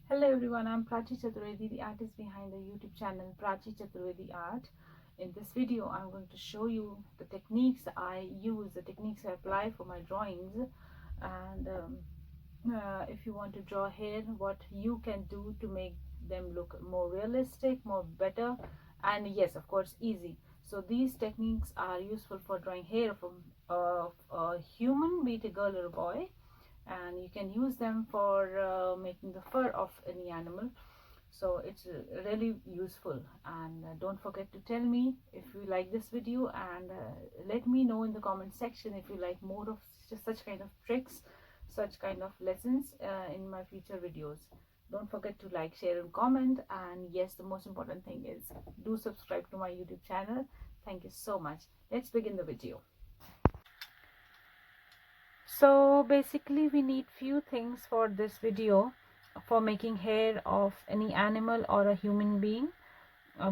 Hello everyone, I'm Prachi Chaturvedi, the artist behind the YouTube channel Prachi Chaturvedi Art. In this video, I'm going to show you the techniques I use, the techniques I apply for my drawings, and if you want to draw hair, what you can do to make them look more realistic, more better, and yes, of course, easy. So these techniques are useful for drawing hair from a human, be it a girl or a boy, and you can use them for making the fur of any animal. So it's really useful, and don't forget to tell me if you like this video, and let me know in the comment section if you like more of such kind of tricks, such kind of lessons in my future videos. Don't forget to like, share and comment, and yes, the most important thing is do subscribe to my YouTube channel. Thank you so much. Let's begin the video. So basically we need few things for this video for making hair of any animal or a human being,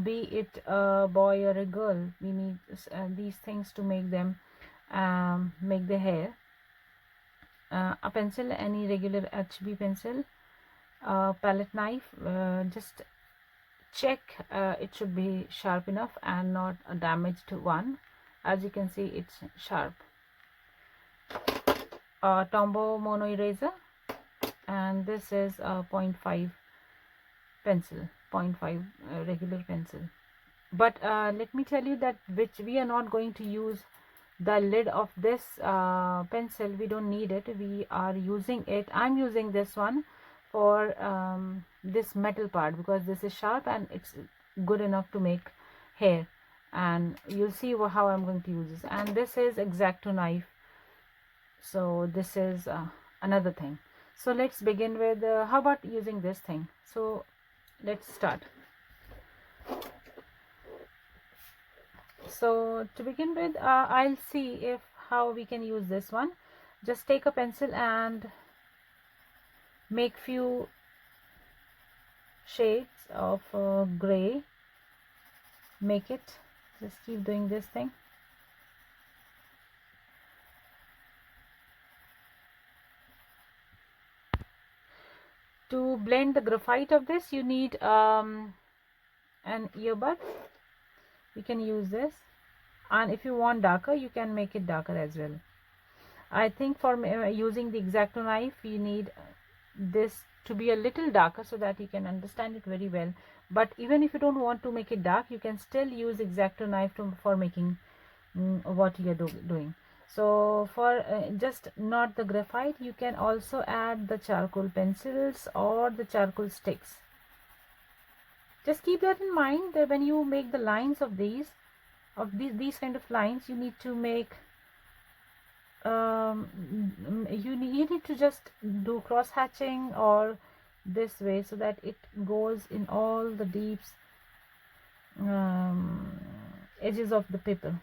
be it a boy or a girl. We need these things to make them make the hair. A pencil, any regular HB pencil, a palette knife. Just check it should be sharp enough and not a damaged one. As you can see, it's sharp. A Tombow mono eraser, and this is a 0.5 pencil, 0.5 regular pencil. But let me tell you that which we are not going to use the lid of this pencil. We don't need it. We are using it. I'm using this one for this metal part because this is sharp and it's good enough to make hair, and you'll see how I'm going to use this. And this is X-Acto knife. So this is another thing. So let's begin with how about using this thing. So let's start. So to begin with, I'll see if how we can use this one. Just take a pencil and make few shades of gray. Make it. Just keep doing this thing. To blend the graphite of this, you need an earbud. You can use this, and if you want darker, you can make it darker as well. I think for using the X-Acto knife, you need this to be a little darker so that you can understand it very well. But even if you don't want to make it dark, you can still use X-Acto knife for making what you are doing. So for just not the graphite, you can also add the charcoal pencils or the charcoal sticks. Just keep that in mind that when you make the lines of these kind of lines, you need to make you need to just do cross hatching or this way so that it goes in all the deep edges of the paper.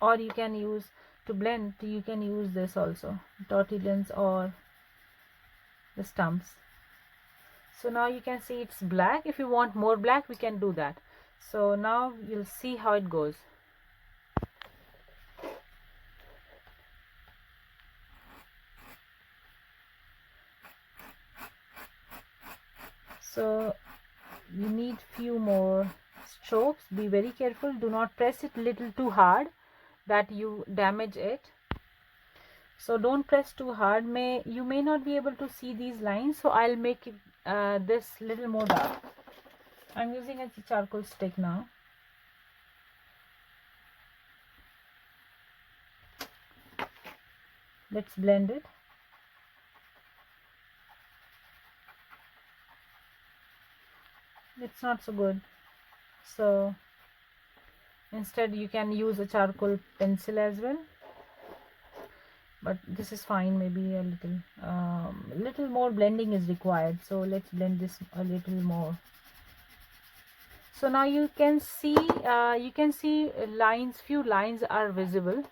Or you can use to blend, you can use this also, tortillons or the stumps. So now you can see it's black. If you want more black, we can do that. So now you'll see how it goes. So you need few more strokes. Be very careful. Do not press it little too hard that you damage it. So don't press too hard. You may not be able to see these lines, so I'll make it this little more dark. I'm using a charcoal stick now. Let's blend it. It's not so good, so instead you can use a charcoal pencil as well, but this is fine. Maybe a little more blending is required, so let's blend this a little more. So now you can see lines, few lines are visible.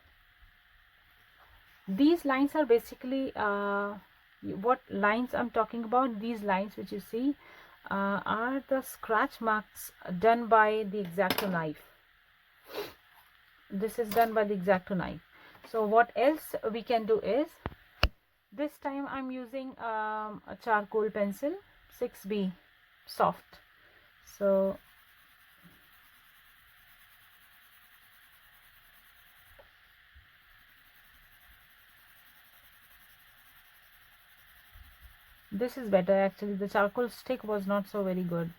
These lines are basically what lines I'm talking about. These lines which you see are the scratch marks done by the X-Acto knife. This is done by the X-Acto knife. So what else we can do is This time I'm using a charcoal pencil 6B soft. So this is better actually. The charcoal stick was not so very good.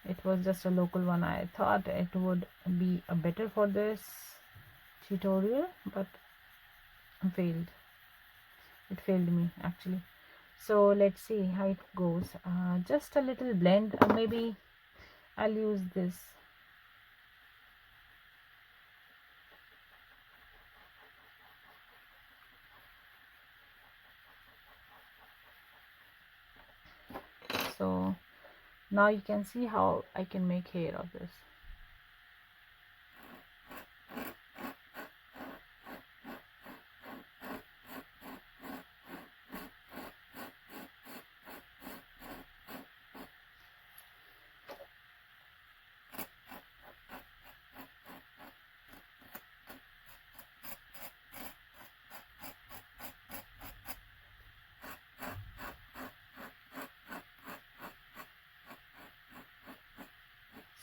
It was just a local one. I thought it would be better for this tutorial, but failed. It failed me actually. So let's see how it goes. Just a little blend. Maybe I'll use this. So now you can see how I can make hair of this.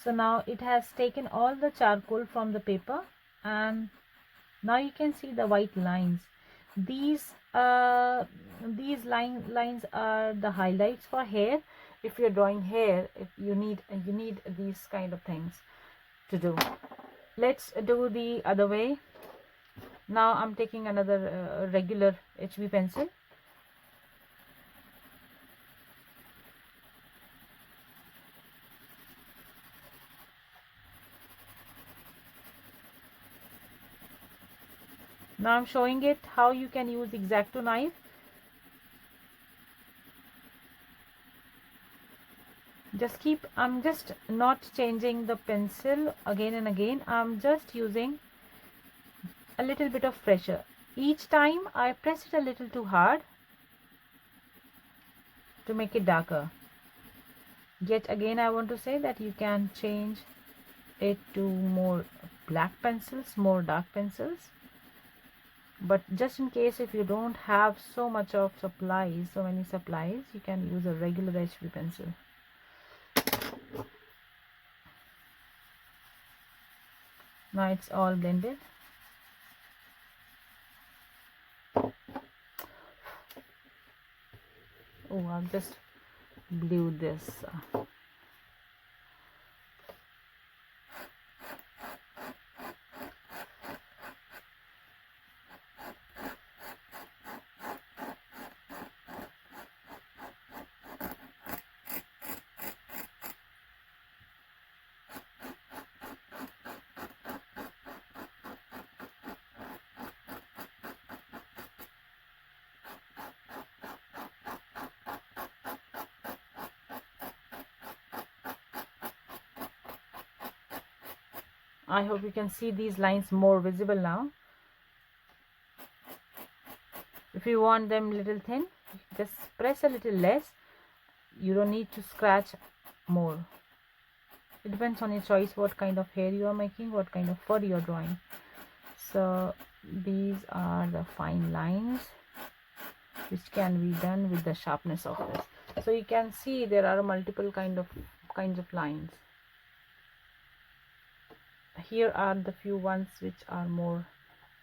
So now it has taken all the charcoal from the paper, and now you can see the white lines. These lines are the highlights for hair. If you're drawing hair, if you need these kind of things to do. Let's do the other way. Now I'm taking another regular HB pencil. Now I'm showing it how you can use X-Acto knife. I'm just not changing the pencil again and again. I'm just using a little bit of pressure. Each time I press it a little too hard to make it darker. Yet again I want to say that you can change it to more black pencils, more dark pencils. But just in case if you don't have so many supplies, you can use a regular HB pencil. Now it's all blended. Oh, I've just blew this. I hope you can see these lines more visible now. If you want them little thin, just press a little less. You don't need to scratch more. It depends on your choice, what kind of hair you are making, what kind of fur you are drawing. So these are the fine lines which can be done with the sharpness of this. So you can see there are multiple kinds of lines. Here are the few ones which are more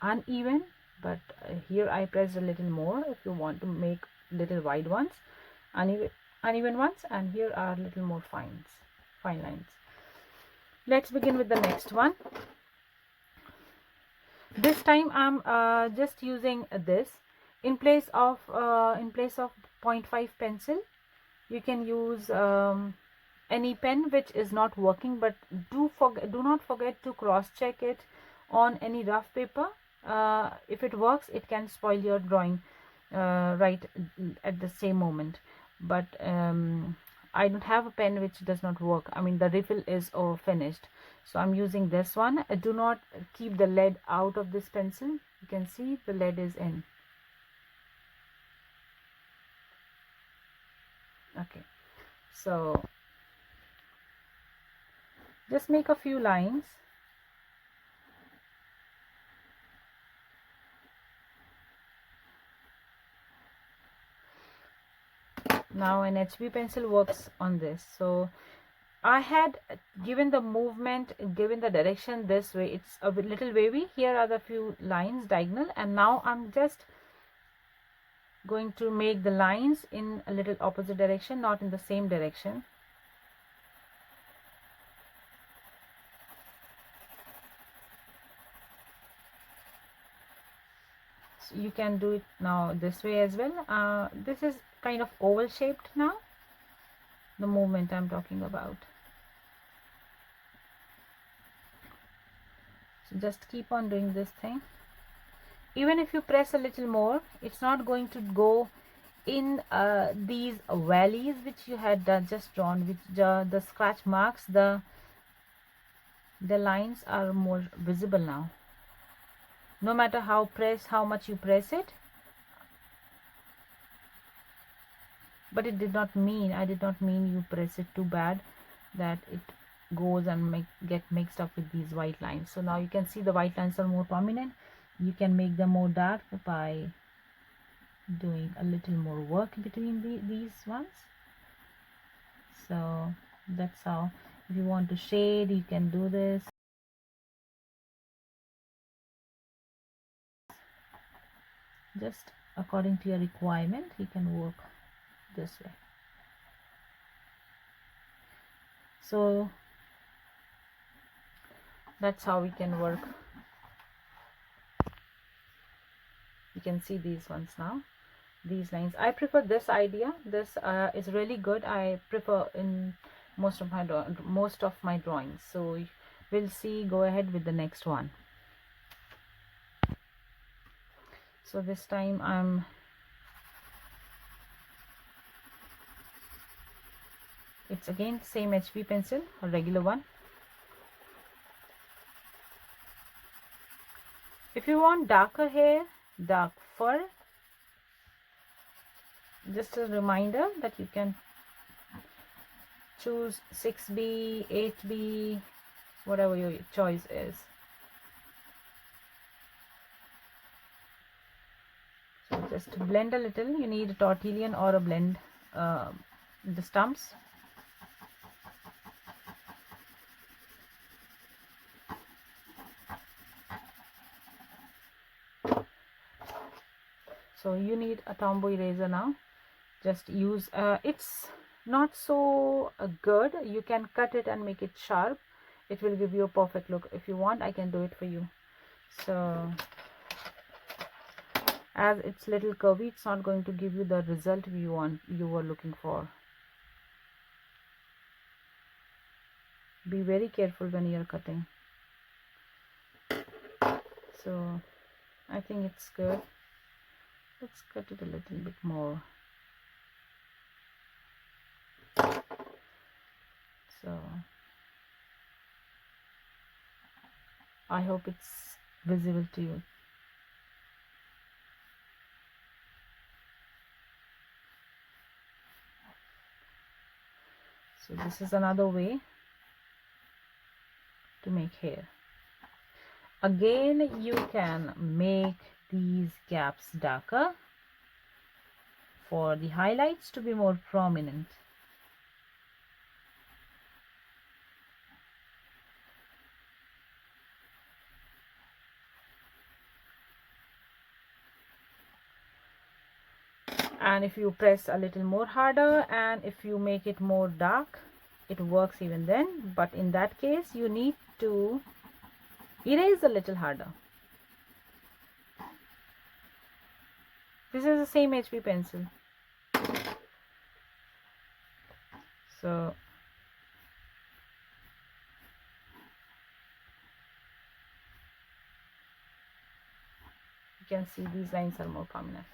uneven, but here I pressed a little more. If you want to make little wide ones, uneven ones, and here are little more fine lines. Let's begin with the next one. This time I'm just using this in place of 0.5 pencil. You can use any pen which is not working, but do not forget to cross check it on any rough paper. If it works, it can spoil your drawing right at the same moment. But I don't have a pen which does not work. I mean, the refill is finished, so I'm using this one. Do not keep the lead out of this pencil. You can see the lead is in. Okay, so just make a few lines. Now an HB pencil works on this. So I had given the movement, given the direction this way. It's a little wavy. Here are the few lines diagonal, and now I'm just going to make the lines in a little opposite direction, not in the same direction. So you can do it now this way as well. This is kind of oval shaped now, the movement I'm talking about. So just keep on doing this thing. Even if you press a little more, it's not going to go in these valleys which you had just drawn, which the scratch marks, the lines are more visible now. No matter how much you press it. But it did not mean, I did not mean you press it too bad that it goes and get mixed up with these white lines. So now you can see the white lines are more prominent. You can make them more dark by doing a little more work between these ones. So that's how, if you want to shade, you can do this. Just according to your requirement, you can work this way. So that's how we can work. You can see these ones now, these lines. I prefer this idea. This is really good. I prefer in most of my drawings. So we'll see. Go ahead with the next one. So this time it's again same HB pencil, a regular one. If you want darker hair, dark fur, just a reminder that you can choose 6B, 8B, whatever your choice is. So just blend a little. You need a tortillon or a blend the stumps. So you need a Tombow eraser now. Just use it's not so good. You can cut it and make it sharp. It will give you a perfect look. If you want, I can do it for you. So as it's little curvy, it's not going to give you the result you were looking for. Be very careful when you're cutting. So I think it's good. Let's cut it a little bit more. So I hope it's visible to you. So this is another way to make hair. Again, you can make these gaps darker for the highlights to be more prominent. And if you press a little more harder and if you make it more dark, it works even then. But in that case, you need to erase a little harder. This is the same HB pencil. So you can see these lines are more prominent.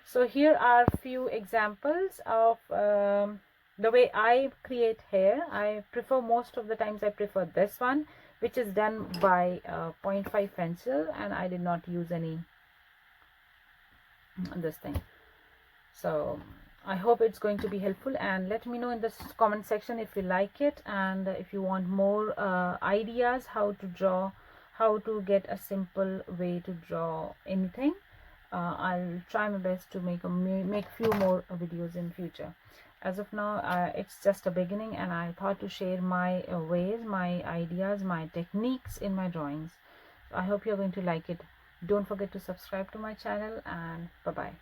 So here are few examples of the way I create hair. I prefer, most of the times I prefer this one, which is done by 0.5 pencil, and I did not use any this thing. So I hope it's going to be helpful, and let me know in the comment section if you like it, and if you want more ideas how to draw, how to get a simple way to draw anything. I'll try my best to make few more videos in future. As of now, it's just a beginning, and I thought to share my ways, my ideas, my techniques in my drawings. I hope you're going to like it. Don't forget to subscribe to my channel, and bye bye.